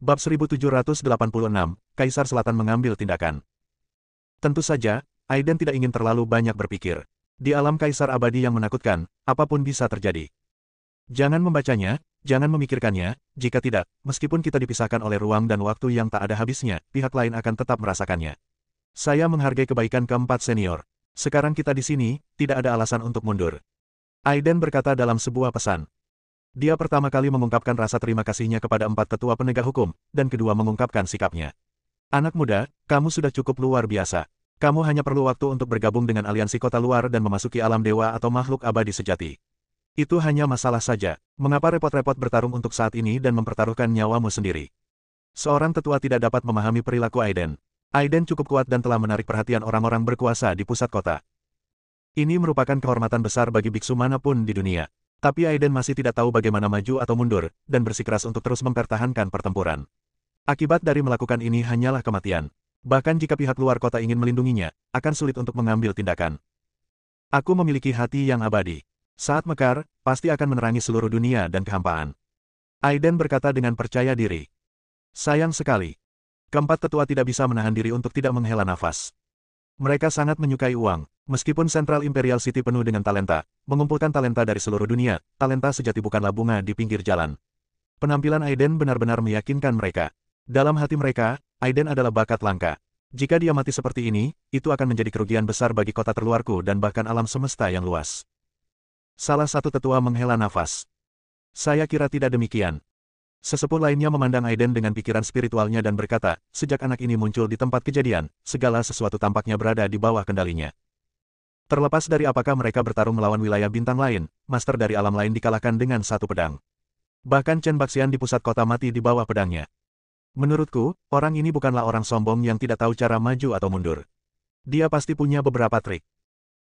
Bab 1786, Kaisar Selatan mengambil tindakan. Tentu saja, Aiden tidak ingin terlalu banyak berpikir. Di alam Kaisar abadi yang menakutkan, apapun bisa terjadi. Jangan membacanya, jangan memikirkannya, jika tidak, meskipun kita dipisahkan oleh ruang dan waktu yang tak ada habisnya, pihak lain akan tetap merasakannya. Saya menghargai kebaikan keempat senior. Sekarang kita di sini, tidak ada alasan untuk mundur. Aiden berkata dalam sebuah pesan. Dia pertama kali mengungkapkan rasa terima kasihnya kepada empat tetua penegak hukum, dan kedua mengungkapkan sikapnya. Anak muda, kamu sudah cukup luar biasa. Kamu hanya perlu waktu untuk bergabung dengan aliansi kota luar dan memasuki alam dewa atau makhluk abadi sejati. Itu hanya masalah saja. Mengapa repot-repot bertarung untuk saat ini dan mempertaruhkan nyawamu sendiri? Seorang tetua tidak dapat memahami perilaku Aiden. Aiden cukup kuat dan telah menarik perhatian orang-orang berkuasa di pusat kota. Ini merupakan kehormatan besar bagi biksu manapun di dunia. Tapi Aiden masih tidak tahu bagaimana maju atau mundur, dan bersikeras untuk terus mempertahankan pertempuran. Akibat dari melakukan ini hanyalah kematian. Bahkan jika pihak luar kota ingin melindunginya, akan sulit untuk mengambil tindakan. Aku memiliki hati yang abadi. Saat mekar, pasti akan menerangi seluruh dunia dan kehampaan. Aiden berkata dengan percaya diri. Sayang sekali. Keempat tetua tidak bisa menahan diri untuk tidak menghela nafas. Mereka sangat menyukai uang. Meskipun Central Imperial City penuh dengan talenta, mengumpulkan talenta dari seluruh dunia, talenta sejati bukanlah bunga di pinggir jalan. Penampilan Aiden benar-benar meyakinkan mereka. Dalam hati mereka, Aiden adalah bakat langka. Jika dia mati seperti ini, itu akan menjadi kerugian besar bagi kota terluarku dan bahkan alam semesta yang luas. Salah satu tetua menghela nafas. Saya kira tidak demikian. Sesepuh lainnya memandang Aiden dengan pikiran spiritualnya dan berkata, sejak anak ini muncul di tempat kejadian, segala sesuatu tampaknya berada di bawah kendalinya. Terlepas dari apakah mereka bertarung melawan wilayah bintang lain, master dari alam lain dikalahkan dengan satu pedang. Bahkan Chen Baxian di pusat kota mati di bawah pedangnya. Menurutku, orang ini bukanlah orang sombong yang tidak tahu cara maju atau mundur. Dia pasti punya beberapa trik.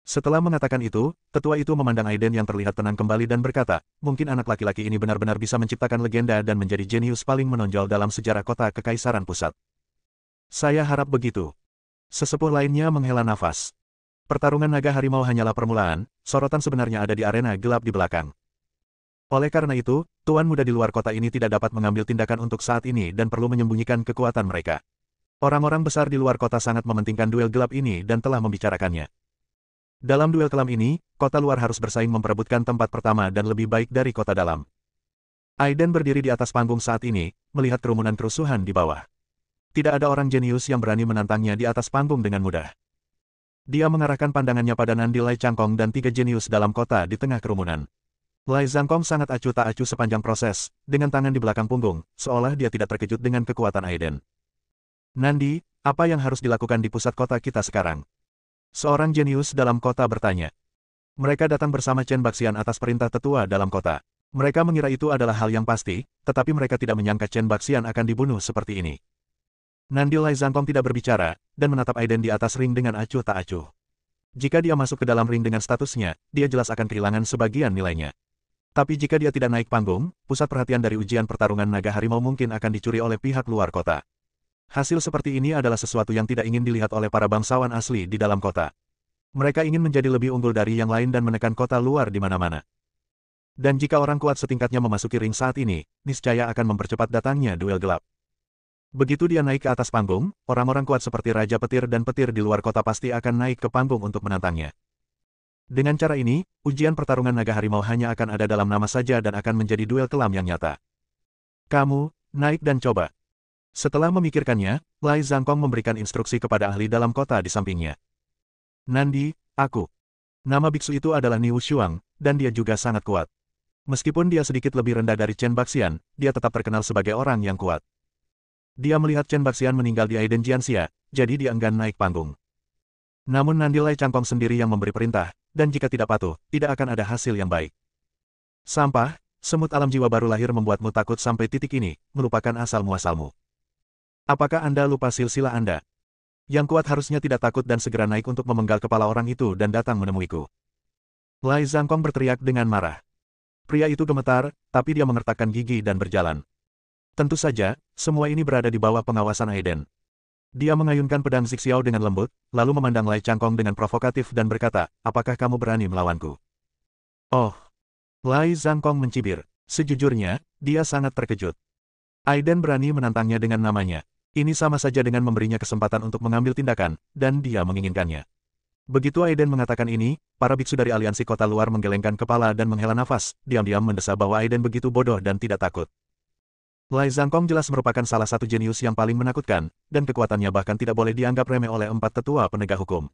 Setelah mengatakan itu, tetua itu memandang Aiden yang terlihat tenang kembali dan berkata, mungkin anak laki-laki ini benar-benar bisa menciptakan legenda dan menjadi jenius paling menonjol dalam sejarah kota Kekaisaran Pusat. Saya harap begitu. Sesepuh lainnya menghela nafas. Pertarungan naga harimau hanyalah permulaan, sorotan sebenarnya ada di arena gelap di belakang. Oleh karena itu, tuan muda di luar kota ini tidak dapat mengambil tindakan untuk saat ini dan perlu menyembunyikan kekuatan mereka. Orang-orang besar di luar kota sangat mementingkan duel gelap ini dan telah membicarakannya. Dalam duel kelam ini, kota luar harus bersaing memperebutkan tempat pertama dan lebih baik dari kota dalam. Aiden berdiri di atas panggung saat ini, melihat kerumunan kerusuhan di bawah. Tidak ada orang jenius yang berani menantangnya di atas panggung dengan mudah. Dia mengarahkan pandangannya pada Nandi Lai Changkong dan tiga jenius dalam kota di tengah kerumunan. Lai Zhangkong sangat acuh tak acuh sepanjang proses, dengan tangan di belakang punggung, seolah dia tidak terkejut dengan kekuatan Aiden. Nandi, apa yang harus dilakukan di pusat kota kita sekarang? Seorang jenius dalam kota bertanya. Mereka datang bersama Chen Baxian atas perintah tetua dalam kota. Mereka mengira itu adalah hal yang pasti, tetapi mereka tidak menyangka Chen Baxian akan dibunuh seperti ini. Nandi Lai Zhangkong tidak berbicara, dan menatap Aiden di atas ring dengan acuh tak acuh. Jika dia masuk ke dalam ring dengan statusnya, dia jelas akan kehilangan sebagian nilainya. Tapi jika dia tidak naik panggung, pusat perhatian dari ujian pertarungan naga harimau mungkin akan dicuri oleh pihak luar kota. Hasil seperti ini adalah sesuatu yang tidak ingin dilihat oleh para bangsawan asli di dalam kota. Mereka ingin menjadi lebih unggul dari yang lain dan menekan kota luar di mana-mana. Dan jika orang kuat setingkatnya memasuki ring saat ini, niscaya akan mempercepat datangnya duel gelap. Begitu dia naik ke atas panggung, orang-orang kuat seperti Raja Petir dan Petir di luar kota pasti akan naik ke panggung untuk menantangnya. Dengan cara ini, ujian pertarungan naga harimau hanya akan ada dalam nama saja dan akan menjadi duel kelam yang nyata. Kamu, naik dan coba. Setelah memikirkannya, Lai Zhangkong memberikan instruksi kepada ahli dalam kota di sampingnya. Nandi, aku. Nama biksu itu adalah Niu Shuang, dan dia juga sangat kuat. Meskipun dia sedikit lebih rendah dari Chen Baxian, dia tetap terkenal sebagai orang yang kuat. Dia melihat Chen Baxian meninggal di Aiden Jianxia, jadi dia enggan naik panggung. Namun Nandi Lai Changkong sendiri yang memberi perintah, dan jika tidak patuh, tidak akan ada hasil yang baik. Sampah, semut alam jiwa baru lahir membuatmu takut sampai titik ini, melupakan asal-muasalmu. Apakah Anda lupa silsilah Anda? Yang kuat harusnya tidak takut dan segera naik untuk memenggal kepala orang itu dan datang menemuiku. Lai Zhangkong berteriak dengan marah. Pria itu gemetar, tapi dia mengertakkan gigi dan berjalan. Tentu saja, semua ini berada di bawah pengawasan Aiden. Dia mengayunkan pedang Zixiao dengan lembut, lalu memandang Lai Changkong dengan provokatif dan berkata, apakah kamu berani melawanku? Oh! Lai Zhangkong mencibir. Sejujurnya, dia sangat terkejut. Aiden berani menantangnya dengan namanya. Ini sama saja dengan memberinya kesempatan untuk mengambil tindakan, dan dia menginginkannya. Begitu Aiden mengatakan ini, para biksu dari aliansi kota luar menggelengkan kepala dan menghela nafas, diam-diam mendesah bahwa Aiden begitu bodoh dan tidak takut. Lai Zhangkong jelas merupakan salah satu jenius yang paling menakutkan, dan kekuatannya bahkan tidak boleh dianggap remeh oleh 4 tetua penegak hukum.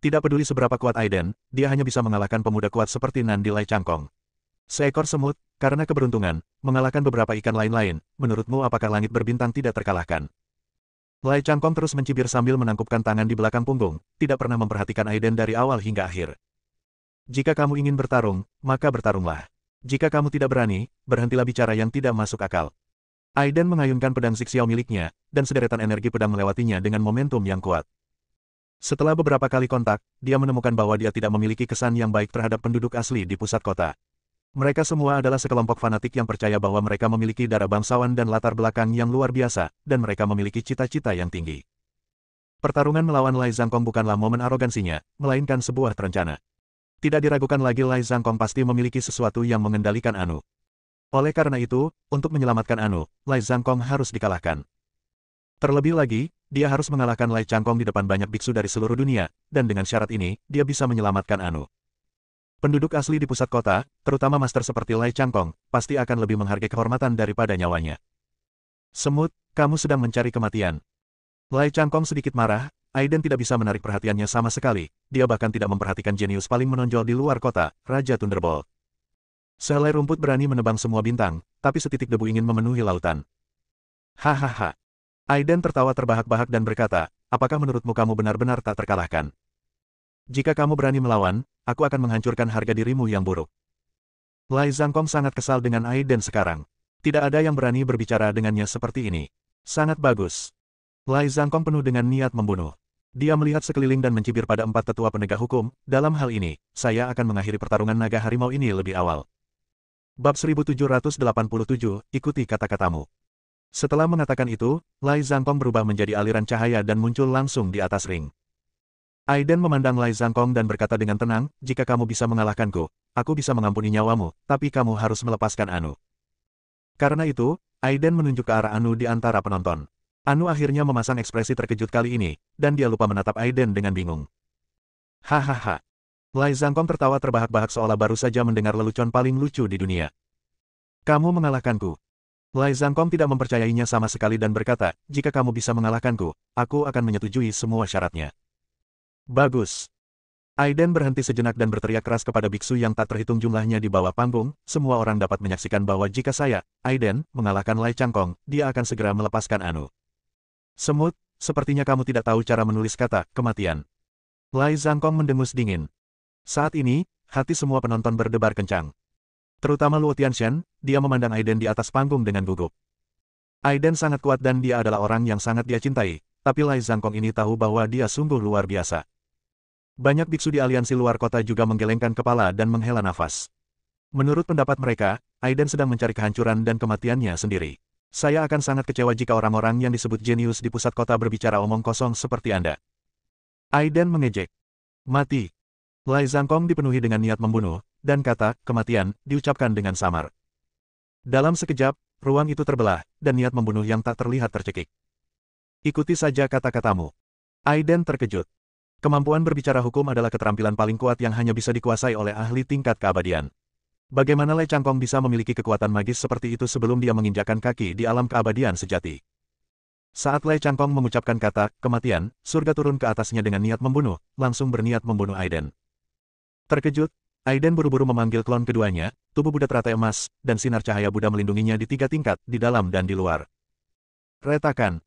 Tidak peduli seberapa kuat Aiden, dia hanya bisa mengalahkan pemuda kuat seperti Nandi Lai Changkong. Seekor semut, karena keberuntungan, mengalahkan beberapa ikan lain-lain, menurutmu apakah langit berbintang tidak terkalahkan? Lai Changkong terus mencibir sambil menangkupkan tangan di belakang punggung, tidak pernah memperhatikan Aiden dari awal hingga akhir. Jika kamu ingin bertarung, maka bertarunglah. Jika kamu tidak berani, berhentilah bicara yang tidak masuk akal. Aiden mengayunkan pedang Xixiao miliknya, dan sederetan energi pedang melewatinya dengan momentum yang kuat. Setelah beberapa kali kontak, dia menemukan bahwa dia tidak memiliki kesan yang baik terhadap penduduk asli di pusat kota. Mereka semua adalah sekelompok fanatik yang percaya bahwa mereka memiliki darah bangsawan dan latar belakang yang luar biasa, dan mereka memiliki cita-cita yang tinggi. Pertarungan melawan Lai Zhangkong bukanlah momen arogansinya, melainkan sebuah terencana. Tidak diragukan lagi Lai Zhangkong pasti memiliki sesuatu yang mengendalikan Anu. Oleh karena itu, untuk menyelamatkan Anu, Lai Zhangkong harus dikalahkan. Terlebih lagi, dia harus mengalahkan Lai Changkong di depan banyak biksu dari seluruh dunia, dan dengan syarat ini, dia bisa menyelamatkan Anu. Penduduk asli di pusat kota, terutama master seperti Lai Changkong, pasti akan lebih menghargai kehormatan daripada nyawanya. Semut, kamu sedang mencari kematian. Lai Changkong sedikit marah, Aiden tidak bisa menarik perhatiannya sama sekali, dia bahkan tidak memperhatikan jenius paling menonjol di luar kota, Raja Thunderbolt. Sehelai rumput berani menebang semua bintang, tapi setitik debu ingin memenuhi lautan. Hahaha. Aiden tertawa terbahak-bahak dan berkata, apakah menurutmu kamu benar-benar tak terkalahkan? Jika kamu berani melawan, aku akan menghancurkan harga dirimu yang buruk. Lai Zhangkong sangat kesal dengan Aiden sekarang. Tidak ada yang berani berbicara dengannya seperti ini. Sangat bagus. Lai Zhangkong penuh dengan niat membunuh. Dia melihat sekeliling dan mencibir pada 4 tetua penegak hukum, dalam hal ini, saya akan mengakhiri pertarungan naga harimau ini lebih awal. Bab 1787, ikuti kata-katamu. Setelah mengatakan itu, Lai Zhangkong berubah menjadi aliran cahaya dan muncul langsung di atas ring. Aiden memandang Lai Zhangkong dan berkata dengan tenang, jika kamu bisa mengalahkanku, aku bisa mengampuni nyawamu, tapi kamu harus melepaskan Anu. Karena itu, Aiden menunjuk ke arah Anu di antara penonton. Anu akhirnya memasang ekspresi terkejut kali ini, dan dia lupa menatap Aiden dengan bingung. Hahaha. Lai Zhangkong tertawa terbahak-bahak seolah baru saja mendengar lelucon paling lucu di dunia. Kamu mengalahkanku. Lai Zhangkong tidak mempercayainya sama sekali dan berkata, jika kamu bisa mengalahkanku, aku akan menyetujui semua syaratnya. Bagus. Aiden berhenti sejenak dan berteriak keras kepada biksu yang tak terhitung jumlahnya di bawah panggung, semua orang dapat menyaksikan bahwa jika saya, Aiden, mengalahkan Lai Changkong, dia akan segera melepaskan Anu. Semut, sepertinya kamu tidak tahu cara menulis kata, kematian. Lai Zhangkong mendengus dingin. Saat ini, hati semua penonton berdebar kencang. Terutama Luo Tianshan, dia memandang Aiden di atas panggung dengan gugup. Aiden sangat kuat dan dia adalah orang yang sangat dia cintai, tapi Lai Zhangkong ini tahu bahwa dia sungguh luar biasa. Banyak biksu di aliansi luar kota juga menggelengkan kepala dan menghela nafas. Menurut pendapat mereka, Aiden sedang mencari kehancuran dan kematiannya sendiri. Saya akan sangat kecewa jika orang-orang yang disebut jenius di pusat kota berbicara omong kosong seperti Anda. Aiden mengejek. Mati. Lai Zhangkong dipenuhi dengan niat membunuh, dan kata, kematian, diucapkan dengan samar. Dalam sekejap, ruang itu terbelah, dan niat membunuh yang tak terlihat tercekik. Ikuti saja kata-katamu. Aiden terkejut. Kemampuan berbicara hukum adalah keterampilan paling kuat yang hanya bisa dikuasai oleh ahli tingkat keabadian. Bagaimana Lai Changkong bisa memiliki kekuatan magis seperti itu sebelum dia menginjakkan kaki di alam keabadian sejati? Saat Lai Changkong mengucapkan kata, kematian, surga turun ke atasnya dengan niat membunuh, langsung berniat membunuh Aiden. Terkejut, Aiden buru-buru memanggil klon keduanya, tubuh Buddha teratai emas, dan sinar cahaya Buddha melindunginya di 3 tingkat, di dalam dan di luar. Retakan.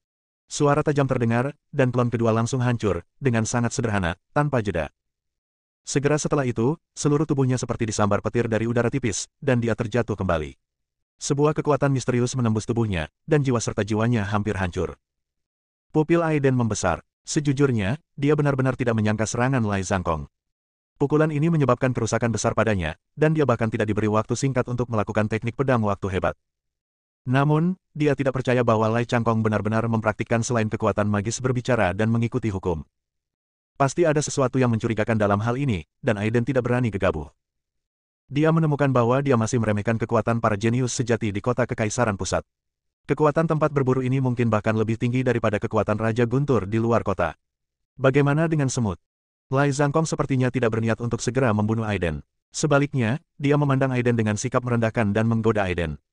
Suara tajam terdengar, dan klon kedua langsung hancur, dengan sangat sederhana, tanpa jeda. Segera setelah itu, seluruh tubuhnya seperti disambar petir dari udara tipis, dan dia terjatuh kembali. Sebuah kekuatan misterius menembus tubuhnya, dan jiwa serta jiwanya hampir hancur. Pupil Aiden membesar. Sejujurnya, dia benar-benar tidak menyangka serangan Lai Zhangkong. Pukulan ini menyebabkan kerusakan besar padanya, dan dia bahkan tidak diberi waktu singkat untuk melakukan teknik pedang waktu hebat. Namun, dia tidak percaya bahwa Lai Changkong benar-benar mempraktikkan selain kekuatan magis berbicara dan mengikuti hukum. Pasti ada sesuatu yang mencurigakan dalam hal ini, dan Aiden tidak berani gegabah. Dia menemukan bahwa dia masih meremehkan kekuatan para jenius sejati di kota Kekaisaran Pusat. Kekuatan tempat berburu ini mungkin bahkan lebih tinggi daripada kekuatan Raja Guntur di luar kota. Bagaimana dengan semut? Lai Zhangkong sepertinya tidak berniat untuk segera membunuh Aiden. Sebaliknya, dia memandang Aiden dengan sikap merendahkan dan menggoda Aiden.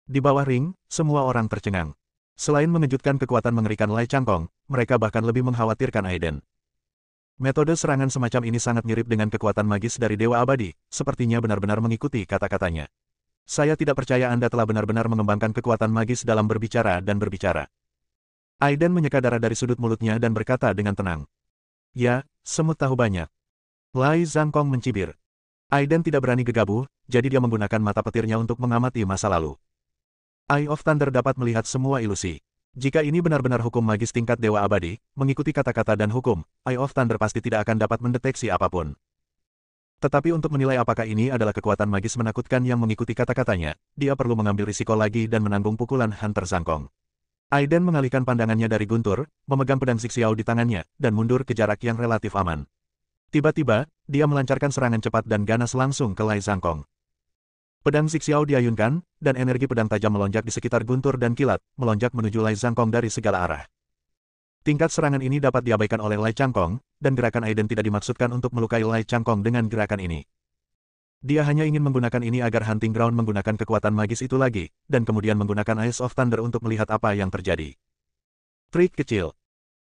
Di bawah ring, semua orang tercengang. Selain mengejutkan kekuatan mengerikan Lai Zhangkong, mereka bahkan lebih mengkhawatirkan Aiden. Metode serangan semacam ini sangat mirip dengan kekuatan magis dari Dewa Abadi, sepertinya benar-benar mengikuti kata-katanya. Saya tidak percaya Anda telah benar-benar mengembangkan kekuatan magis dalam berbicara dan berbicara. Aiden menyeka darah dari sudut mulutnya dan berkata dengan tenang. Ya, semut tahu banyak. Lai Zhangkong mencibir. Aiden tidak berani gegabah, jadi dia menggunakan mata petirnya untuk mengamati masa lalu. Eye of Thunder dapat melihat semua ilusi. Jika ini benar-benar hukum magis tingkat Dewa Abadi, mengikuti kata-kata dan hukum, Eye of Thunder pasti tidak akan dapat mendeteksi apapun. Tetapi untuk menilai apakah ini adalah kekuatan magis menakutkan yang mengikuti kata-katanya, dia perlu mengambil risiko lagi dan menanggung pukulan Hunter Zhangkong. Aiden mengalihkan pandangannya dari Guntur, memegang pedang Xixiao di tangannya, dan mundur ke jarak yang relatif aman. Tiba-tiba, dia melancarkan serangan cepat dan ganas langsung ke Lai Zhangkong. Pedang Xixiao diayunkan, dan energi pedang tajam melonjak di sekitar Guntur dan kilat, melonjak menuju Lai Zhangkong dari segala arah. Tingkat serangan ini dapat diabaikan oleh Lai Zhangkong, dan gerakan Aiden tidak dimaksudkan untuk melukai Lai Zhangkong dengan gerakan ini. Dia hanya ingin menggunakan ini agar Hunting Ground menggunakan kekuatan magis itu lagi, dan kemudian menggunakan Eyes of Thunder untuk melihat apa yang terjadi. Trik kecil.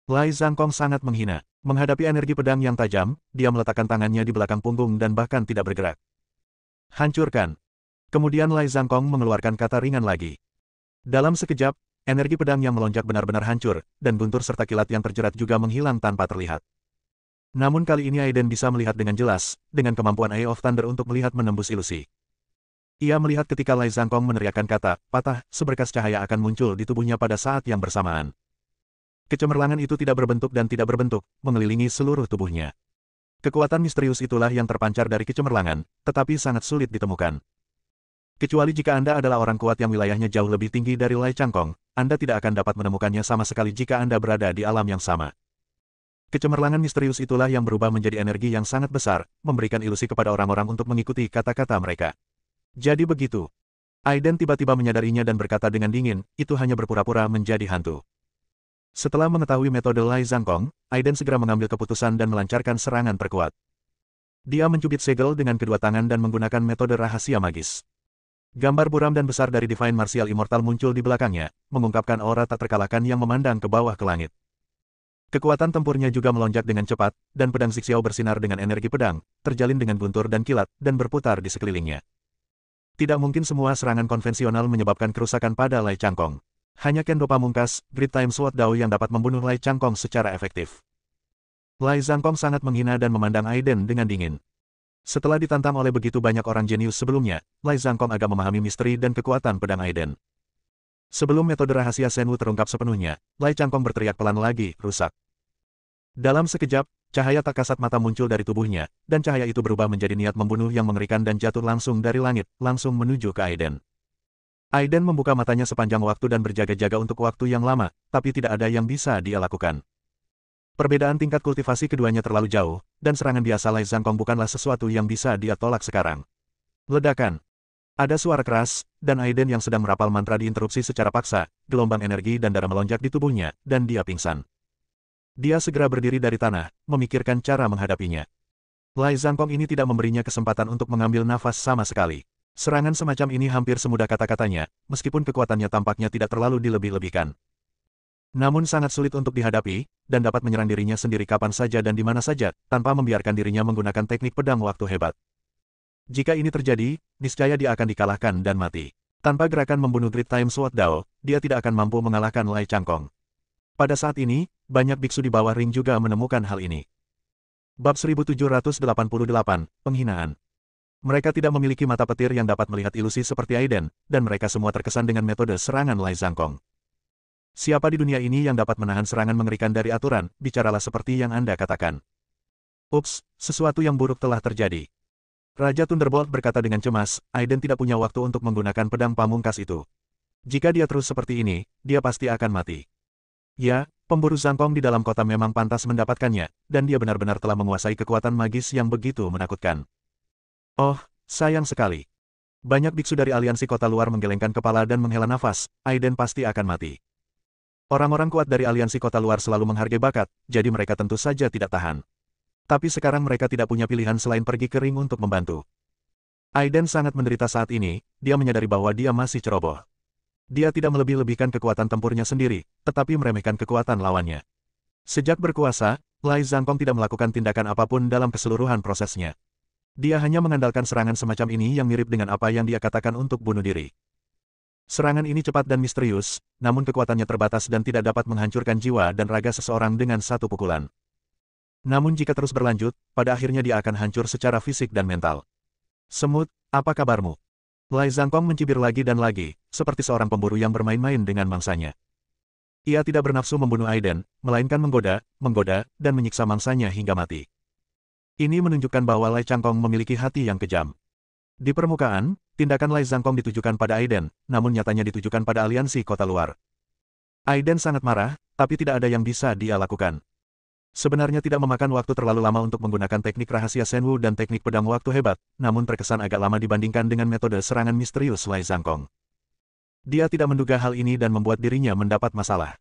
Lai Zhangkong sangat menghina. Menghadapi energi pedang yang tajam, dia meletakkan tangannya di belakang punggung dan bahkan tidak bergerak. Hancurkan. Kemudian Lai Zhangkong mengeluarkan kata ringan lagi. Dalam sekejap, energi pedang yang melonjak benar-benar hancur, dan guntur serta kilat yang terjerat juga menghilang tanpa terlihat. Namun kali ini Aiden bisa melihat dengan jelas, dengan kemampuan Eye of Thunder untuk melihat menembus ilusi. Ia melihat ketika Lai Zhangkong meneriakkan kata, patah, seberkas cahaya akan muncul di tubuhnya pada saat yang bersamaan. Kecemerlangan itu tidak berbentuk dan tidak berbentuk, mengelilingi seluruh tubuhnya. Kekuatan misterius itulah yang terpancar dari kecemerlangan, tetapi sangat sulit ditemukan. Kecuali jika Anda adalah orang kuat yang wilayahnya jauh lebih tinggi dari Lai Zhangkong, Anda tidak akan dapat menemukannya sama sekali jika Anda berada di alam yang sama. Kecemerlangan misterius itulah yang berubah menjadi energi yang sangat besar, memberikan ilusi kepada orang-orang untuk mengikuti kata-kata mereka. Jadi begitu. Aiden tiba-tiba menyadarinya dan berkata dengan dingin, itu hanya berpura-pura menjadi hantu. Setelah mengetahui metode Lai Zhangkong, Aiden segera mengambil keputusan dan melancarkan serangan terkuat. Dia mencubit segel dengan kedua tangan dan menggunakan metode rahasia magis. Gambar buram dan besar dari Divine Martial Immortal muncul di belakangnya, mengungkapkan aura tak terkalahkan yang memandang ke bawah ke langit. Kekuatan tempurnya juga melonjak dengan cepat, dan pedang Xixiao bersinar dengan energi pedang, terjalin dengan guntur dan kilat, dan berputar di sekelilingnya. Tidak mungkin semua serangan konvensional menyebabkan kerusakan pada Lai Zhangkong. Hanya Kendo Pamungkas, Great Time Sword Dao yang dapat membunuh Lai Zhangkong secara efektif. Lai Zhangkong sangat menghina dan memandang Aiden dengan dingin. Setelah ditantang oleh begitu banyak orang jenius sebelumnya, Lai Zhangkong agak memahami misteri dan kekuatan pedang Aiden. Sebelum metode rahasia Shenwu terungkap sepenuhnya, Lai Zhangkong berteriak pelan lagi, rusak. Dalam sekejap, cahaya tak kasat mata muncul dari tubuhnya, dan cahaya itu berubah menjadi niat membunuh yang mengerikan dan jatuh langsung dari langit, langsung menuju ke Aiden. Aiden membuka matanya sepanjang waktu dan berjaga-jaga untuk waktu yang lama, tapi tidak ada yang bisa dia lakukan. Perbedaan tingkat kultivasi keduanya terlalu jauh, dan serangan biasa Lai Zhangkong bukanlah sesuatu yang bisa dia tolak sekarang. Ledakan. Ada suara keras, dan Aiden yang sedang merapal mantra diinterupsi secara paksa, gelombang energi dan darah melonjak di tubuhnya, dan dia pingsan. Dia segera berdiri dari tanah, memikirkan cara menghadapinya. Lai Zhangkong ini tidak memberinya kesempatan untuk mengambil nafas sama sekali. Serangan semacam ini hampir semudah kata-katanya, meskipun kekuatannya tampaknya tidak terlalu dilebih-lebihkan. Namun sangat sulit untuk dihadapi, dan dapat menyerang dirinya sendiri kapan saja dan di mana saja, tanpa membiarkan dirinya menggunakan teknik pedang waktu hebat. Jika ini terjadi, niscaya dia akan dikalahkan dan mati. Tanpa gerakan membunuh Great Time Sword Dao, dia tidak akan mampu mengalahkan Lai Zhangkong. Pada saat ini, banyak biksu di bawah ring juga menemukan hal ini. Bab 1788, Penghinaan. Mereka tidak memiliki mata petir yang dapat melihat ilusi seperti Aiden, dan mereka semua terkesan dengan metode serangan Lai Zhangkong. Siapa di dunia ini yang dapat menahan serangan mengerikan dari aturan, bicaralah seperti yang Anda katakan. Ups, sesuatu yang buruk telah terjadi. Raja Thunderbolt berkata dengan cemas, Aiden tidak punya waktu untuk menggunakan pedang pamungkas itu. Jika dia terus seperti ini, dia pasti akan mati. Ya, pemburu Zhangkong di dalam kota memang pantas mendapatkannya, dan dia benar-benar telah menguasai kekuatan magis yang begitu menakutkan. Oh, sayang sekali. Banyak biksu dari aliansi kota luar menggelengkan kepala dan menghela nafas, Aiden pasti akan mati. Orang-orang kuat dari aliansi kota luar selalu menghargai bakat, jadi mereka tentu saja tidak tahan. Tapi sekarang mereka tidak punya pilihan selain pergi ke ring untuk membantu. Aiden sangat menderita saat ini, dia menyadari bahwa dia masih ceroboh. Dia tidak melebih-lebihkan kekuatan tempurnya sendiri, tetapi meremehkan kekuatan lawannya. Sejak berkuasa, Lai Zhangkong tidak melakukan tindakan apapun dalam keseluruhan prosesnya. Dia hanya mengandalkan serangan semacam ini yang mirip dengan apa yang dia katakan untuk bunuh diri. Serangan ini cepat dan misterius, namun kekuatannya terbatas dan tidak dapat menghancurkan jiwa dan raga seseorang dengan satu pukulan. Namun jika terus berlanjut, pada akhirnya dia akan hancur secara fisik dan mental. Semut, apa kabarmu? Lai Zhangkong mencibir lagi dan lagi, seperti seorang pemburu yang bermain-main dengan mangsanya. Ia tidak bernafsu membunuh Aiden, melainkan menggoda, dan menyiksa mangsanya hingga mati. Ini menunjukkan bahwa Lai Zhangkong memiliki hati yang kejam. Di permukaan, tindakan Lai Zhangkong ditujukan pada Aiden, namun nyatanya ditujukan pada aliansi kota luar. Aiden sangat marah, tapi tidak ada yang bisa dia lakukan. Sebenarnya tidak memakan waktu terlalu lama untuk menggunakan teknik rahasia Shenwu dan teknik pedang waktu hebat, namun terkesan agak lama dibandingkan dengan metode serangan misterius Lai Zhangkong. Dia tidak menduga hal ini dan membuat dirinya mendapat masalah.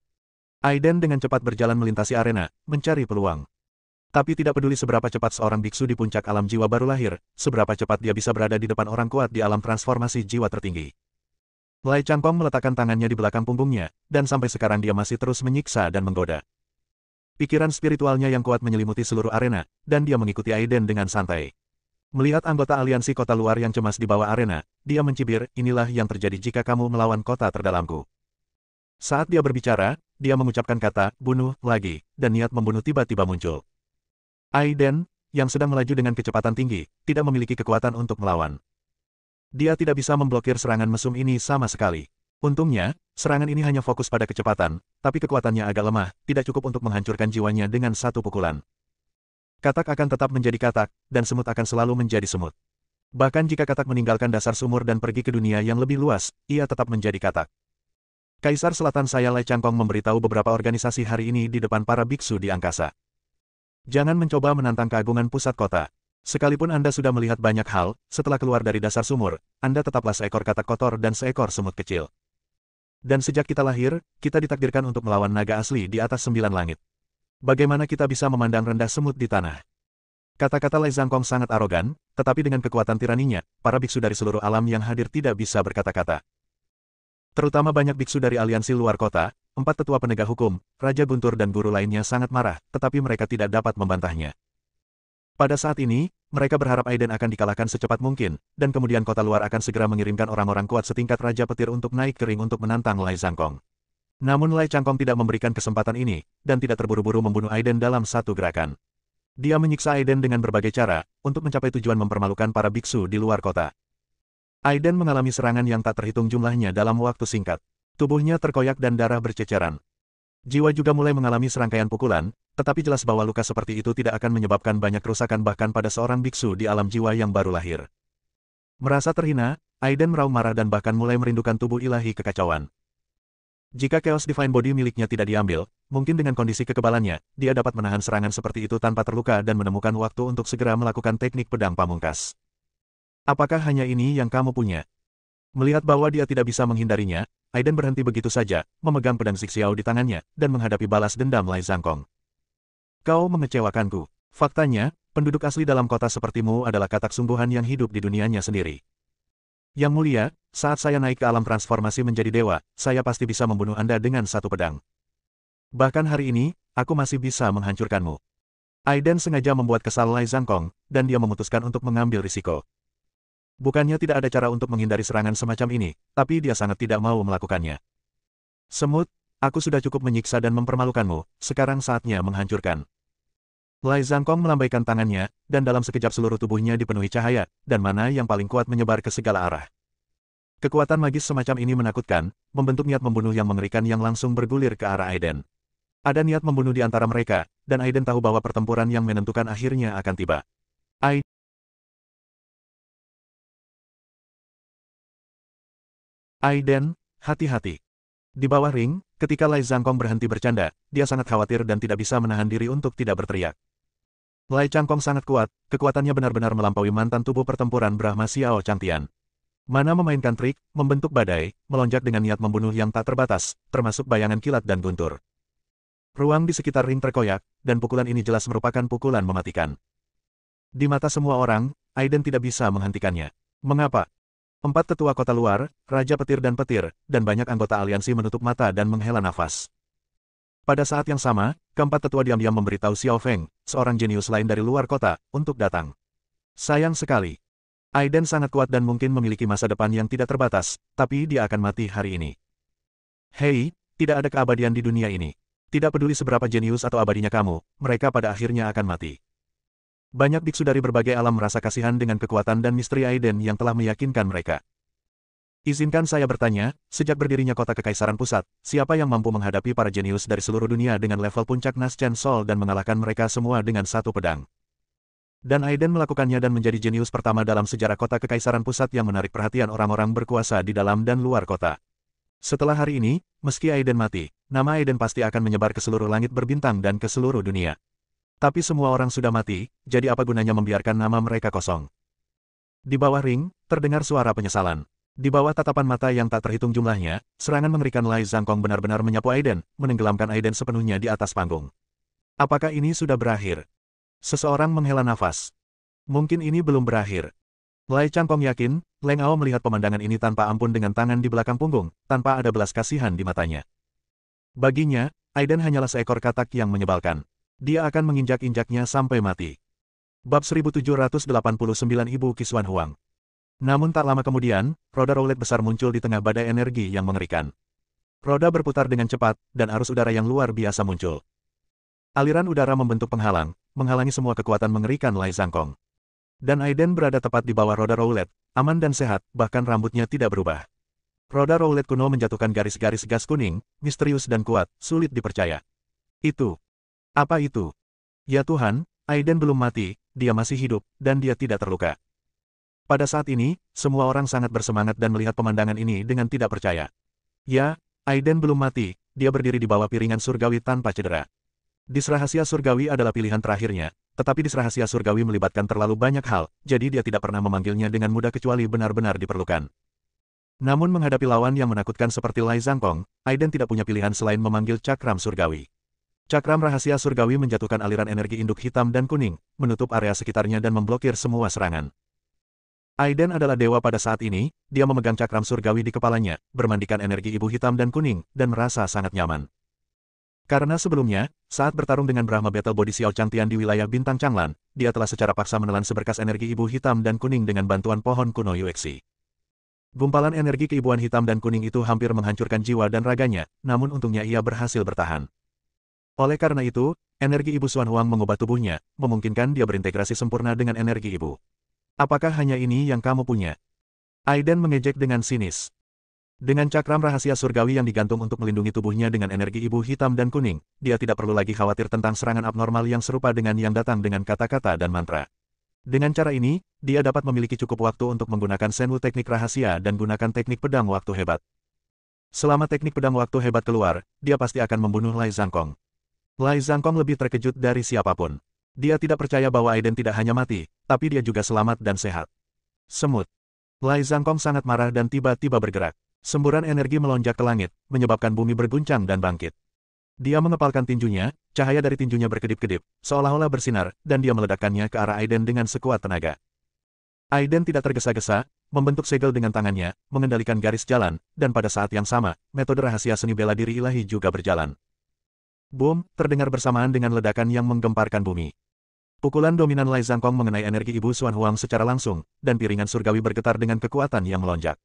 Aiden dengan cepat berjalan melintasi arena, mencari peluang. Tapi tidak peduli seberapa cepat seorang biksu di puncak alam jiwa baru lahir, seberapa cepat dia bisa berada di depan orang kuat di alam transformasi jiwa tertinggi. Lai Zhangkong meletakkan tangannya di belakang punggungnya, dan sampai sekarang dia masih terus menyiksa dan menggoda. Pikiran spiritualnya yang kuat menyelimuti seluruh arena, dan dia mengikuti Aiden dengan santai. Melihat anggota aliansi kota luar yang cemas di bawah arena, dia mencibir, inilah yang terjadi jika kamu melawan kota terdalamku. Saat dia berbicara, dia mengucapkan kata, bunuh, lagi, dan niat membunuh tiba-tiba muncul. Aiden, yang sedang melaju dengan kecepatan tinggi, tidak memiliki kekuatan untuk melawan. Dia tidak bisa memblokir serangan mesum ini sama sekali. Untungnya, serangan ini hanya fokus pada kecepatan, tapi kekuatannya agak lemah, tidak cukup untuk menghancurkan jiwanya dengan satu pukulan. Katak akan tetap menjadi katak, dan semut akan selalu menjadi semut. Bahkan jika katak meninggalkan dasar sumur dan pergi ke dunia yang lebih luas, ia tetap menjadi katak. Kaisar Selatan saya Lai Zhangkong memberitahu beberapa organisasi hari ini di depan para biksu di angkasa. Jangan mencoba menantang keagungan pusat kota. Sekalipun Anda sudah melihat banyak hal, setelah keluar dari dasar sumur, Anda tetaplah seekor katak kotor dan seekor semut kecil. Dan sejak kita lahir, kita ditakdirkan untuk melawan naga asli di atas 9 langit. Bagaimana kita bisa memandang rendah semut di tanah? Kata-kata Lai Zhangkong sangat arogan, tetapi dengan kekuatan tiraninya, para biksu dari seluruh alam yang hadir tidak bisa berkata-kata. Terutama banyak biksu dari aliansi luar kota, 4 tetua penegak hukum, Raja Guntur dan guru lainnya sangat marah, tetapi mereka tidak dapat membantahnya. Pada saat ini, mereka berharap Aiden akan dikalahkan secepat mungkin, dan kemudian kota luar akan segera mengirimkan orang-orang kuat setingkat Raja Petir untuk naik ke ring untuk menantang Lai Zhangkong. Namun Lai Zhangkong tidak memberikan kesempatan ini, dan tidak terburu-buru membunuh Aiden dalam satu gerakan. Dia menyiksa Aiden dengan berbagai cara, untuk mencapai tujuan mempermalukan para biksu di luar kota. Aiden mengalami serangan yang tak terhitung jumlahnya dalam waktu singkat. Tubuhnya terkoyak dan darah berceceran. Jiwa juga mulai mengalami serangkaian pukulan, tetapi jelas bahwa luka seperti itu tidak akan menyebabkan banyak kerusakan bahkan pada seorang biksu di alam jiwa yang baru lahir. Merasa terhina, Aiden meraung marah dan bahkan mulai merindukan tubuh ilahi kekacauan. Jika Chaos Divine Body miliknya tidak diambil, mungkin dengan kondisi kekebalannya, dia dapat menahan serangan seperti itu tanpa terluka dan menemukan waktu untuk segera melakukan teknik pedang pamungkas. Apakah hanya ini yang kamu punya? Melihat bahwa dia tidak bisa menghindarinya, Aiden berhenti begitu saja, memegang pedang Xixiao di tangannya, dan menghadapi balas dendam Lai Zhangkong. Kau mengecewakanku. Faktanya, penduduk asli dalam kota sepertimu adalah katak sungguhan yang hidup di dunianya sendiri. Yang mulia, saat saya naik ke alam transformasi menjadi dewa, saya pasti bisa membunuh Anda dengan satu pedang. Bahkan hari ini, aku masih bisa menghancurkanmu. Aiden sengaja membuat kesal Lai Zhangkong, dan dia memutuskan untuk mengambil risiko. Bukannya tidak ada cara untuk menghindari serangan semacam ini, tapi dia sangat tidak mau melakukannya. Semut, aku sudah cukup menyiksa dan mempermalukanmu, sekarang saatnya menghancurkan. Lai Zhangkong melambaikan tangannya, dan dalam sekejap seluruh tubuhnya dipenuhi cahaya, dan mana yang paling kuat menyebar ke segala arah. Kekuatan magis semacam ini menakutkan, membentuk niat membunuh yang mengerikan yang langsung bergulir ke arah Aiden. Ada niat membunuh di antara mereka, dan Aiden tahu bahwa pertempuran yang menentukan akhirnya akan tiba. Aiden, hati-hati. Di bawah ring, ketika Lai Zhangkong berhenti bercanda, dia sangat khawatir dan tidak bisa menahan diri untuk tidak berteriak. Lai Zhangkong sangat kuat, kekuatannya benar-benar melampaui mantan tubuh pertempuran Brahma Xiao Changtian. Mana memainkan trik, membentuk badai, melonjak dengan niat membunuh yang tak terbatas, termasuk bayangan kilat dan guntur. Ruang di sekitar ring terkoyak, dan pukulan ini jelas merupakan pukulan mematikan. Di mata semua orang, Aiden tidak bisa menghentikannya. Mengapa? 4 tetua kota luar, Raja Petir dan Petir, dan banyak anggota aliansi menutup mata dan menghela nafas. Pada saat yang sama, keempat tetua diam-diam memberitahu Xiao Feng, seorang jenius lain dari luar kota, untuk datang. Sayang sekali. Aiden sangat kuat dan mungkin memiliki masa depan yang tidak terbatas, tapi dia akan mati hari ini. Hei, tidak ada keabadian di dunia ini. Tidak peduli seberapa jenius atau abadinya kamu, mereka pada akhirnya akan mati. Banyak biksu dari berbagai alam merasa kasihan dengan kekuatan dan misteri Aiden yang telah meyakinkan mereka. Izinkan saya bertanya, sejak berdirinya kota Kekaisaran Pusat, siapa yang mampu menghadapi para jenius dari seluruh dunia dengan level puncak Naschen Sol dan mengalahkan mereka semua dengan satu pedang? Dan Aiden melakukannya dan menjadi jenius pertama dalam sejarah kota Kekaisaran Pusat yang menarik perhatian orang-orang berkuasa di dalam dan luar kota. Setelah hari ini, meski Aiden mati, nama Aiden pasti akan menyebar ke seluruh langit berbintang dan ke seluruh dunia. Tapi semua orang sudah mati, jadi apa gunanya membiarkan nama mereka kosong? Di bawah ring, terdengar suara penyesalan. Di bawah tatapan mata yang tak terhitung jumlahnya, serangan mengerikan Lai Zhangkong benar-benar menyapu Aiden, menenggelamkan Aiden sepenuhnya di atas panggung. Apakah ini sudah berakhir? Seseorang menghela nafas. Mungkin ini belum berakhir. Lai Zhangkong yakin, Leng Ao melihat pemandangan ini tanpa ampun dengan tangan di belakang punggung, tanpa ada belas kasihan di matanya. Baginya, Aiden hanyalah seekor katak yang menyebalkan. Dia akan menginjak-injaknya sampai mati. Bab 1789 Ibu Kisuan Huang. Namun tak lama kemudian, roda roulet besar muncul di tengah badai energi yang mengerikan. Roda berputar dengan cepat, dan arus udara yang luar biasa muncul. Aliran udara membentuk penghalang, menghalangi semua kekuatan mengerikan Lai Zhangkong. Dan Aiden berada tepat di bawah roda roulet, aman dan sehat, bahkan rambutnya tidak berubah. Roda roulet kuno menjatuhkan garis-garis gas kuning, misterius dan kuat, sulit dipercaya. Itu. Apa itu? Ya Tuhan, Aiden belum mati, dia masih hidup, dan dia tidak terluka. Pada saat ini, semua orang sangat bersemangat dan melihat pemandangan ini dengan tidak percaya. Ya, Aiden belum mati, dia berdiri di bawah piringan surgawi tanpa cedera. Dis rahasia surgawi adalah pilihan terakhirnya, tetapi dis rahasia surgawi melibatkan terlalu banyak hal, jadi dia tidak pernah memanggilnya dengan mudah kecuali benar-benar diperlukan. Namun menghadapi lawan yang menakutkan seperti Lai Zhangkong, Aiden tidak punya pilihan selain memanggil cakram surgawi. Cakram rahasia surgawi menjatuhkan aliran energi induk hitam dan kuning, menutup area sekitarnya dan memblokir semua serangan. Aiden adalah dewa pada saat ini, dia memegang cakram surgawi di kepalanya, bermandikan energi ibu hitam dan kuning, dan merasa sangat nyaman. Karena sebelumnya, saat bertarung dengan Brahma Battle Body Xiao Changtian di wilayah Bintang Changlan, dia telah secara paksa menelan seberkas energi ibu hitam dan kuning dengan bantuan pohon kuno Yuexi. Gumpalan energi keibuan hitam dan kuning itu hampir menghancurkan jiwa dan raganya, namun untungnya ia berhasil bertahan. Oleh karena itu, energi ibu Xuan Huang mengubah tubuhnya, memungkinkan dia berintegrasi sempurna dengan energi ibu. Apakah hanya ini yang kamu punya? Aiden mengejek dengan sinis. Dengan cakram rahasia surgawi yang digantung untuk melindungi tubuhnya dengan energi ibu hitam dan kuning, dia tidak perlu lagi khawatir tentang serangan abnormal yang serupa dengan yang datang dengan kata-kata dan mantra. Dengan cara ini, dia dapat memiliki cukup waktu untuk menggunakan Senwu teknik rahasia dan gunakan teknik pedang waktu hebat. Selama teknik pedang waktu hebat keluar, dia pasti akan membunuh Lai Zhangkong. Lai Zhangkong lebih terkejut dari siapapun. Dia tidak percaya bahwa Aiden tidak hanya mati, tapi dia juga selamat dan sehat. Semut. Lai Zhangkong sangat marah dan tiba-tiba bergerak. Semburan energi melonjak ke langit, menyebabkan bumi berguncang dan bangkit. Dia mengepalkan tinjunya, cahaya dari tinjunya berkedip-kedip, seolah-olah bersinar, dan dia meledakkannya ke arah Aiden dengan sekuat tenaga. Aiden tidak tergesa-gesa, membentuk segel dengan tangannya, mengendalikan garis jalan, dan pada saat yang sama, metode rahasia seni bela diri ilahi juga berjalan. Boom, terdengar bersamaan dengan ledakan yang menggemparkan bumi. Pukulan dominan Lai Zhangkong mengenai energi ibu Xuan Huang secara langsung, dan piringan surgawi bergetar dengan kekuatan yang melonjak.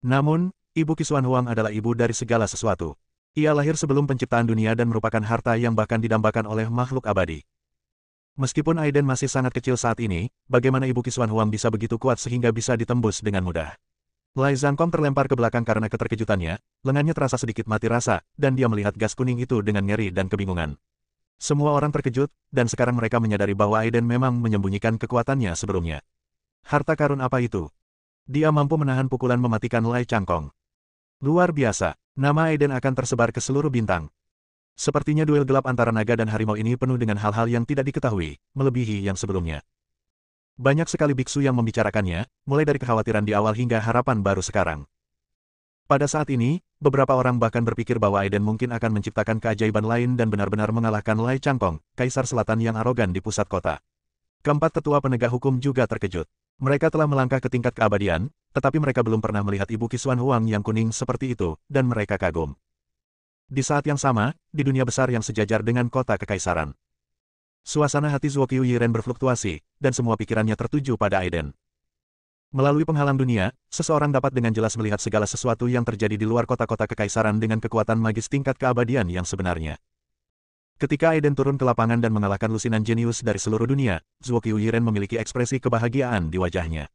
Namun, Ibu Kisuan Huang adalah ibu dari segala sesuatu. Ia lahir sebelum penciptaan dunia dan merupakan harta yang bahkan didambakan oleh makhluk abadi. Meskipun Aiden masih sangat kecil saat ini, bagaimana Ibu Kisuan Huang bisa begitu kuat sehingga bisa ditembus dengan mudah? Lai Zhangkong terlempar ke belakang karena keterkejutannya, lengannya terasa sedikit mati rasa, dan dia melihat gas kuning itu dengan ngeri dan kebingungan. Semua orang terkejut, dan sekarang mereka menyadari bahwa Aiden memang menyembunyikan kekuatannya sebelumnya. Harta karun apa itu? Dia mampu menahan pukulan mematikan Lai Zhangkong. Luar biasa, nama Aiden akan tersebar ke seluruh bintang. Sepertinya duel gelap antara naga dan harimau ini penuh dengan hal-hal yang tidak diketahui, melebihi yang sebelumnya. Banyak sekali biksu yang membicarakannya, mulai dari kekhawatiran di awal hingga harapan baru sekarang. Pada saat ini, beberapa orang bahkan berpikir bahwa Aiden mungkin akan menciptakan keajaiban lain dan benar-benar mengalahkan Lai Changkong, Kaisar Selatan yang arogan di pusat kota. Keempat ketua penegak hukum juga terkejut. Mereka telah melangkah ke tingkat keabadian, tetapi mereka belum pernah melihat Ibu Qisuan Huang yang kuning seperti itu, dan mereka kagum. Di saat yang sama, di dunia besar yang sejajar dengan kota kekaisaran, suasana hati Zuo Qiuyiren berfluktuasi, dan semua pikirannya tertuju pada Aiden. Melalui penghalang dunia, seseorang dapat dengan jelas melihat segala sesuatu yang terjadi di luar kota-kota kekaisaran dengan kekuatan magis tingkat keabadian yang sebenarnya. Ketika Aiden turun ke lapangan dan mengalahkan lusinan jenius dari seluruh dunia, Zuo Qiuyiren memiliki ekspresi kebahagiaan di wajahnya.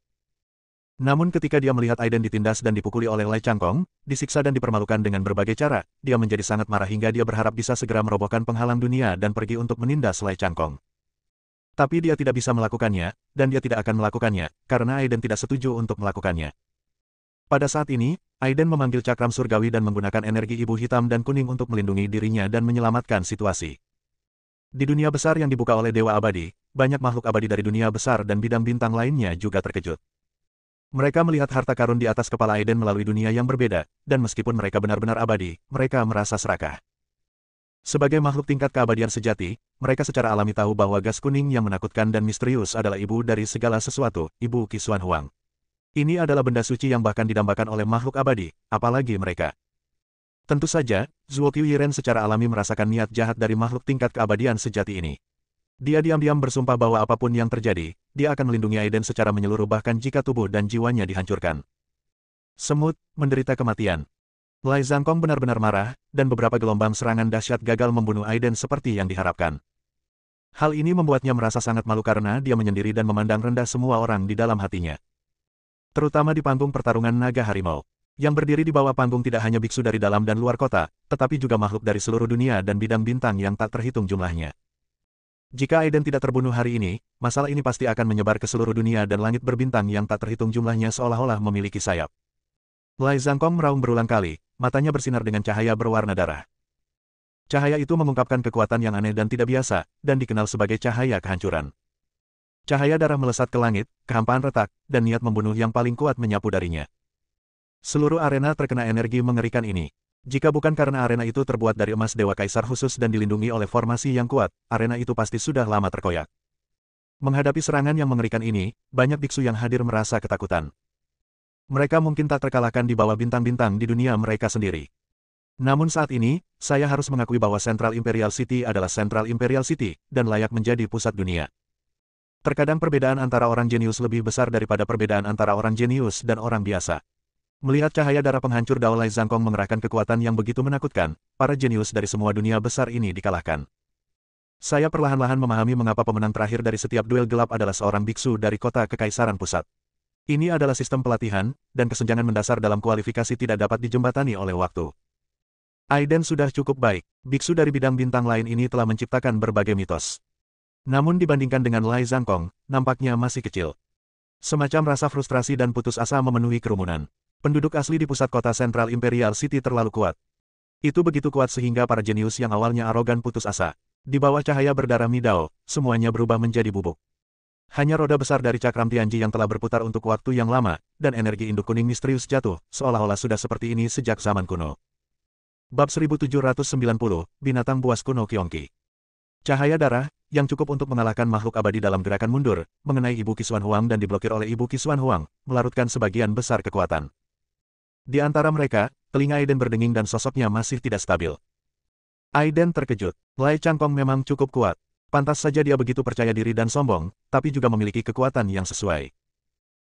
Namun ketika dia melihat Aiden ditindas dan dipukuli oleh Lai Changkong, disiksa dan dipermalukan dengan berbagai cara, dia menjadi sangat marah hingga dia berharap bisa segera merobohkan penghalang dunia dan pergi untuk menindas Lai Changkong. Tapi dia tidak bisa melakukannya, dan dia tidak akan melakukannya, karena Aiden tidak setuju untuk melakukannya. Pada saat ini, Aiden memanggil cakram surgawi dan menggunakan energi ibu hitam dan kuning untuk melindungi dirinya dan menyelamatkan situasi. Di dunia besar yang dibuka oleh Dewa Abadi, banyak makhluk abadi dari dunia besar dan bidang bintang lainnya juga terkejut. Mereka melihat harta karun di atas kepala Aiden melalui dunia yang berbeda, dan meskipun mereka benar-benar abadi, mereka merasa serakah. Sebagai makhluk tingkat keabadian sejati, mereka secara alami tahu bahwa gas kuning yang menakutkan dan misterius adalah ibu dari segala sesuatu, Ibu Qisuan Huang. Ini adalah benda suci yang bahkan didambakan oleh makhluk abadi, apalagi mereka. Tentu saja, Zuo Qiuyiren secara alami merasakan niat jahat dari makhluk tingkat keabadian sejati ini. Dia diam-diam bersumpah bahwa apapun yang terjadi, dia akan melindungi Aiden secara menyeluruh bahkan jika tubuh dan jiwanya dihancurkan. Semut, menderita kematian. Lai Zhangkong benar-benar marah, dan beberapa gelombang serangan dahsyat gagal membunuh Aiden seperti yang diharapkan. Hal ini membuatnya merasa sangat malu karena dia menyendiri dan memandang rendah semua orang di dalam hatinya. Terutama di panggung pertarungan naga harimau. Yang berdiri di bawah panggung tidak hanya biksu dari dalam dan luar kota, tetapi juga makhluk dari seluruh dunia dan bidang bintang yang tak terhitung jumlahnya. Jika Aiden tidak terbunuh hari ini, masalah ini pasti akan menyebar ke seluruh dunia dan langit berbintang yang tak terhitung jumlahnya seolah-olah memiliki sayap. Lai Zhangkong meraung berulang kali, matanya bersinar dengan cahaya berwarna darah. Cahaya itu mengungkapkan kekuatan yang aneh dan tidak biasa, dan dikenal sebagai cahaya kehancuran. Cahaya darah melesat ke langit, kehampaan retak, dan niat membunuh yang paling kuat menyapu darinya. Seluruh arena terkena energi mengerikan ini. Jika bukan karena arena itu terbuat dari emas Dewa Kaisar khusus dan dilindungi oleh formasi yang kuat, arena itu pasti sudah lama terkoyak. Menghadapi serangan yang mengerikan ini, banyak biksu yang hadir merasa ketakutan. Mereka mungkin tak terkalahkan di bawah bintang-bintang di dunia mereka sendiri. Namun saat ini, saya harus mengakui bahwa Central Imperial City adalah Central Imperial City, dan layak menjadi pusat dunia. Terkadang perbedaan antara orang jenius lebih besar daripada perbedaan antara orang jenius dan orang biasa. Melihat cahaya darah penghancur Dao Lai Zhangkong mengerahkan kekuatan yang begitu menakutkan, para jenius dari semua dunia besar ini dikalahkan. Saya perlahan-lahan memahami mengapa pemenang terakhir dari setiap duel gelap adalah seorang biksu dari kota Kekaisaran Pusat. Ini adalah sistem pelatihan, dan kesenjangan mendasar dalam kualifikasi tidak dapat dijembatani oleh waktu. Aiden sudah cukup baik, biksu dari bidang bintang lain ini telah menciptakan berbagai mitos. Namun dibandingkan dengan Lai Zhangkong, nampaknya masih kecil. Semacam rasa frustrasi dan putus asa memenuhi kerumunan. Penduduk asli di pusat kota Central Imperial City terlalu kuat. Itu begitu kuat sehingga para jenius yang awalnya arogan putus asa. Di bawah cahaya berdarah Midao, semuanya berubah menjadi bubuk. Hanya roda besar dari cakram Tianji yang telah berputar untuk waktu yang lama, dan energi induk kuning misterius jatuh, seolah-olah sudah seperti ini sejak zaman kuno. Bab 1790, Binatang Buas Kuno Qiongqi. Cahaya darah, yang cukup untuk mengalahkan makhluk abadi dalam gerakan mundur, mengenai Ibu Qisuan Huang dan diblokir oleh Ibu Qisuan Huang, melarutkan sebagian besar kekuatan. Di antara mereka, telinga Aiden berdenging dan sosoknya masih tidak stabil. Aiden terkejut. Lai Changkong memang cukup kuat. Pantas saja dia begitu percaya diri dan sombong, tapi juga memiliki kekuatan yang sesuai.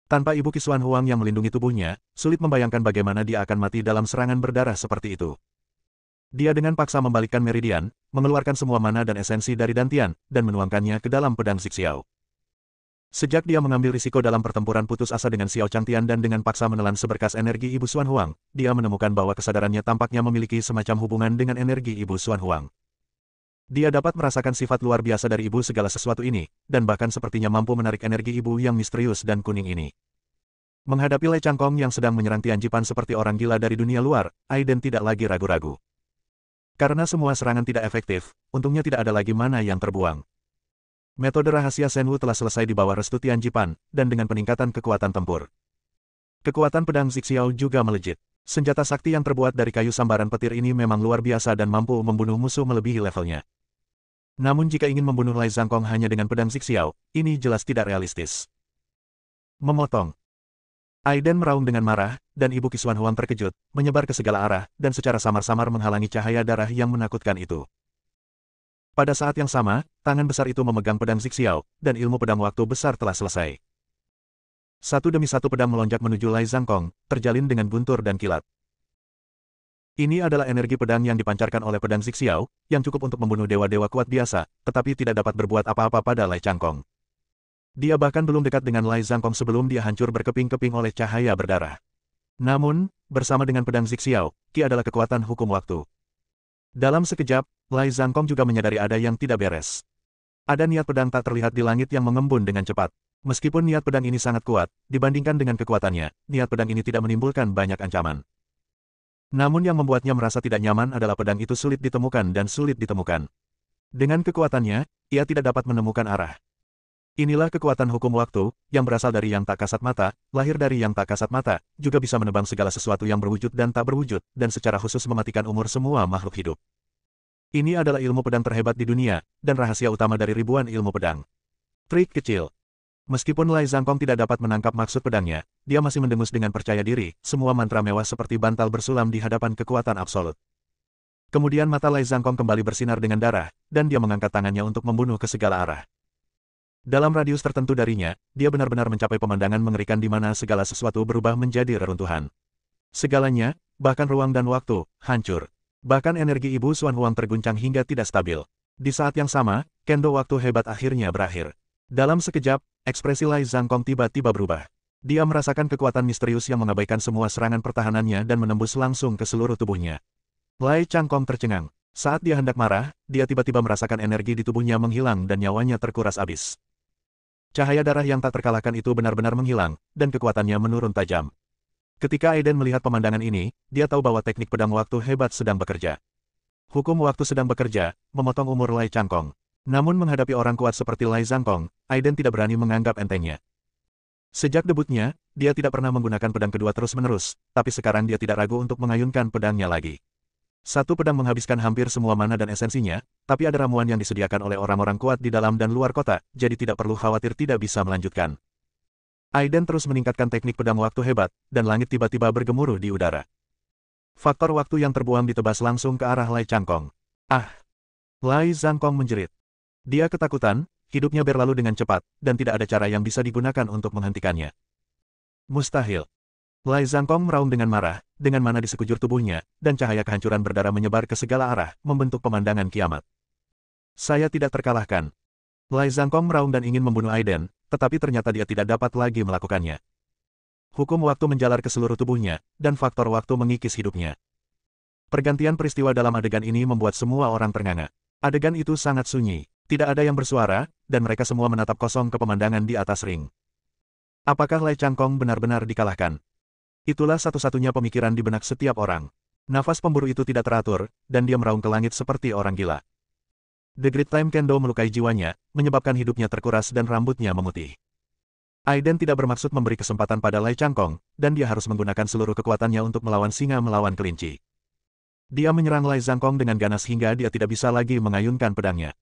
Tanpa Ibu Qisuan Huang yang melindungi tubuhnya, sulit membayangkan bagaimana dia akan mati dalam serangan berdarah seperti itu. Dia dengan paksa membalikkan meridian, mengeluarkan semua mana dan esensi dari Dantian, dan menuangkannya ke dalam pedang Xiao. Sejak dia mengambil risiko dalam pertempuran putus asa dengan Xiao Changtian dan dengan paksa menelan seberkas energi Ibu Xuan Huang, dia menemukan bahwa kesadarannya tampaknya memiliki semacam hubungan dengan energi Ibu Xuan Huang. Dia dapat merasakan sifat luar biasa dari Ibu segala sesuatu ini, dan bahkan sepertinya mampu menarik energi Ibu yang misterius dan kuning ini. Menghadapi Lai Changkong yang sedang menyerang Tianjipan seperti orang gila dari dunia luar, Aiden tidak lagi ragu-ragu. Karena semua serangan tidak efektif, untungnya tidak ada lagi mana yang terbuang. Metode rahasia Shenwu telah selesai di bawah restu Tian Jipan, dan dengan peningkatan kekuatan tempur. Kekuatan pedang Zixiao juga melejit. Senjata sakti yang terbuat dari kayu sambaran petir ini memang luar biasa dan mampu membunuh musuh melebihi levelnya. Namun jika ingin membunuh Lai Zhangkong hanya dengan pedang Zixiao, ini jelas tidak realistis. Memotong. Aiden meraung dengan marah, dan Ibu Qixuan Huang terkejut, menyebar ke segala arah, dan secara samar-samar menghalangi cahaya darah yang menakutkan itu. Pada saat yang sama, tangan besar itu memegang pedang Zixiao, dan ilmu pedang waktu besar telah selesai. Satu demi satu pedang melonjak menuju Lai Zhangkong, terjalin dengan guntur dan kilat. Ini adalah energi pedang yang dipancarkan oleh pedang Zixiao, yang cukup untuk membunuh dewa-dewa kuat biasa, tetapi tidak dapat berbuat apa-apa pada Lai Zhangkong. Dia bahkan belum dekat dengan Lai Zhangkong sebelum dia hancur berkeping-keping oleh cahaya berdarah. Namun, bersama dengan pedang Zixiao, Qi adalah kekuatan hukum waktu. Dalam sekejap, Lai Zhangkong juga menyadari ada yang tidak beres. Ada niat pedang tak terlihat di langit yang mengembun dengan cepat. Meskipun niat pedang ini sangat kuat, dibandingkan dengan kekuatannya, niat pedang ini tidak menimbulkan banyak ancaman. Namun yang membuatnya merasa tidak nyaman adalah pedang itu sulit ditemukan dan sulit ditemukan. Dengan kekuatannya, ia tidak dapat menemukan arah. Inilah kekuatan hukum waktu, yang berasal dari yang tak kasat mata, lahir dari yang tak kasat mata, juga bisa menebang segala sesuatu yang berwujud dan tak berwujud, dan secara khusus mematikan umur semua makhluk hidup. Ini adalah ilmu pedang terhebat di dunia, dan rahasia utama dari ribuan ilmu pedang. Trik kecil. Meskipun Lai Zhangkong tidak dapat menangkap maksud pedangnya, dia masih mendengus dengan percaya diri, semua mantra mewah seperti bantal bersulam di hadapan kekuatan absolut. Kemudian mata Lai Zhangkong kembali bersinar dengan darah, dan dia mengangkat tangannya untuk membunuh ke segala arah. Dalam radius tertentu darinya, dia benar-benar mencapai pemandangan mengerikan di mana segala sesuatu berubah menjadi reruntuhan. Segalanya, bahkan ruang dan waktu, hancur. Bahkan energi Ibu Xuan Huang terguncang hingga tidak stabil. Di saat yang sama, kendo waktu hebat akhirnya berakhir. Dalam sekejap, ekspresi Lai Zhangkong tiba-tiba berubah. Dia merasakan kekuatan misterius yang mengabaikan semua serangan pertahanannya dan menembus langsung ke seluruh tubuhnya. Lai Zhangkong tercengang. Saat dia hendak marah, dia tiba-tiba merasakan energi di tubuhnya menghilang dan nyawanya terkuras habis. Cahaya darah yang tak terkalahkan itu benar-benar menghilang, dan kekuatannya menurun tajam. Ketika Aiden melihat pemandangan ini, dia tahu bahwa teknik pedang waktu hebat sedang bekerja. Hukum waktu sedang bekerja, memotong umur Lai Zhangkong. Namun menghadapi orang kuat seperti Lai Zhangkong, Aiden tidak berani menganggap entengnya. Sejak debutnya, dia tidak pernah menggunakan pedang kedua terus-menerus, tapi sekarang dia tidak ragu untuk mengayunkan pedangnya lagi. Satu pedang menghabiskan hampir semua mana dan esensinya, tapi ada ramuan yang disediakan oleh orang-orang kuat di dalam dan luar kota, jadi tidak perlu khawatir tidak bisa melanjutkan. Aiden terus meningkatkan teknik pedang waktu hebat, dan langit tiba-tiba bergemuruh di udara. Faktor waktu yang terbuang ditebas langsung ke arah Lai Zhangkong. Ah! Lai Zhangkong menjerit. Dia ketakutan, hidupnya berlalu dengan cepat, dan tidak ada cara yang bisa digunakan untuk menghentikannya. Mustahil. Lai Zhangkong meraung dengan marah, dengan mana di sekujur tubuhnya, dan cahaya kehancuran berdarah menyebar ke segala arah, membentuk pemandangan kiamat. Saya tidak terkalahkan. Lai Zhangkong meraung dan ingin membunuh Aiden, tetapi ternyata dia tidak dapat lagi melakukannya. Hukum waktu menjalar ke seluruh tubuhnya, dan faktor waktu mengikis hidupnya. Pergantian peristiwa dalam adegan ini membuat semua orang ternganga. Adegan itu sangat sunyi. Tidak ada yang bersuara, dan mereka semua menatap kosong ke pemandangan di atas ring. Apakah Lai Zhangkong benar-benar dikalahkan? Itulah satu-satunya pemikiran di benak setiap orang. Nafas pemburu itu tidak teratur, dan dia meraung ke langit seperti orang gila. The Great Time Kendo melukai jiwanya, menyebabkan hidupnya terkuras dan rambutnya memutih. Aiden tidak bermaksud memberi kesempatan pada Lai Zhangkong, dan dia harus menggunakan seluruh kekuatannya untuk melawan singa melawan kelinci. Dia menyerang Lai Zhangkong dengan ganas hingga dia tidak bisa lagi mengayunkan pedangnya.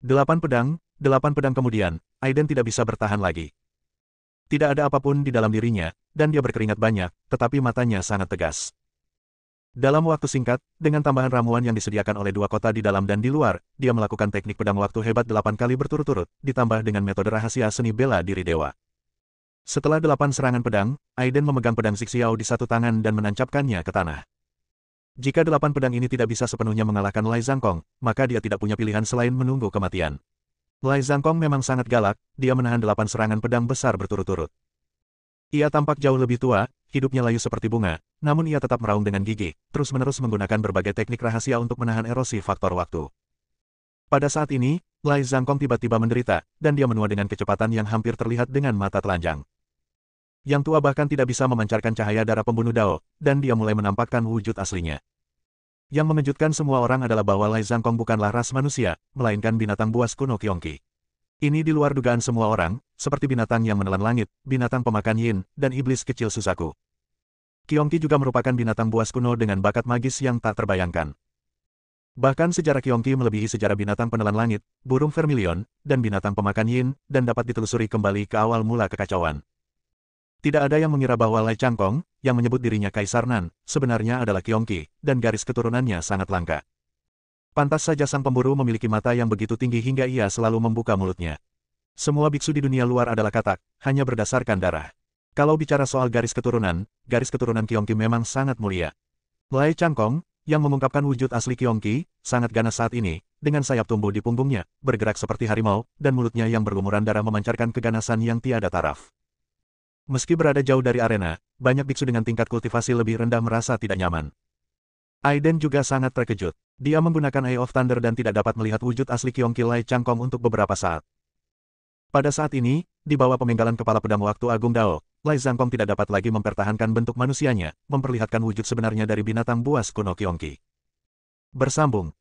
8 pedang kemudian, Aiden tidak bisa bertahan lagi. Tidak ada apapun di dalam dirinya, dan dia berkeringat banyak, tetapi matanya sangat tegas. Dalam waktu singkat, dengan tambahan ramuan yang disediakan oleh dua kota di dalam dan di luar, dia melakukan teknik pedang waktu hebat 8 kali berturut-turut, ditambah dengan metode rahasia seni bela diri dewa. Setelah 8 serangan pedang, Aiden memegang pedang Zixiao di satu tangan dan menancapkannya ke tanah. Jika 8 pedang ini tidak bisa sepenuhnya mengalahkan Lai Zhangkong, maka dia tidak punya pilihan selain menunggu kematian. Lai Zhangkong memang sangat galak, dia menahan 8 serangan pedang besar berturut-turut. Ia tampak jauh lebih tua, hidupnya layu seperti bunga, namun ia tetap meraung dengan gigi, terus-menerus menggunakan berbagai teknik rahasia untuk menahan erosi faktor waktu. Pada saat ini, Lai Zhangkong tiba-tiba menderita, dan dia menua dengan kecepatan yang hampir terlihat dengan mata telanjang. Yang tua bahkan tidak bisa memancarkan cahaya darah pembunuh Dao, dan dia mulai menampakkan wujud aslinya. Yang mengejutkan semua orang adalah bahwa Lai Zhangkong bukanlah ras manusia, melainkan binatang buas kuno Qiongqi. Ini di luar dugaan semua orang, seperti binatang yang menelan langit, binatang pemakan yin, dan iblis kecil Suzaku. Qiongqi juga merupakan binatang buas kuno dengan bakat magis yang tak terbayangkan. Bahkan sejarah Qiongqi melebihi sejarah binatang penelan langit, burung vermilion, dan binatang pemakan yin, dan dapat ditelusuri kembali ke awal mula kekacauan. Tidak ada yang mengira bahwa Lai Changkong, yang menyebut dirinya Kaisar Nan, sebenarnya adalah Qiongqi, dan garis keturunannya sangat langka. Pantas saja sang pemburu memiliki mata yang begitu tinggi hingga ia selalu membuka mulutnya. Semua biksu di dunia luar adalah katak, hanya berdasarkan darah. Kalau bicara soal garis keturunan Qiongqi memang sangat mulia. Lai Changkong, yang mengungkapkan wujud asli Qiongqi, sangat ganas saat ini, dengan sayap tumbuh di punggungnya, bergerak seperti harimau, dan mulutnya yang berlumuran darah memancarkan keganasan yang tiada taraf. Meski berada jauh dari arena, banyak biksu dengan tingkat kultivasi lebih rendah merasa tidak nyaman. Aiden juga sangat terkejut. Dia menggunakan Eye of Thunder dan tidak dapat melihat wujud asli Qiongqi Lai Changkong untuk beberapa saat. Pada saat ini, di bawah pemenggalan kepala pedang waktu Agung Dao, Lai Zhangkong tidak dapat lagi mempertahankan bentuk manusianya, memperlihatkan wujud sebenarnya dari binatang buas kuno Qiongqi. Bersambung.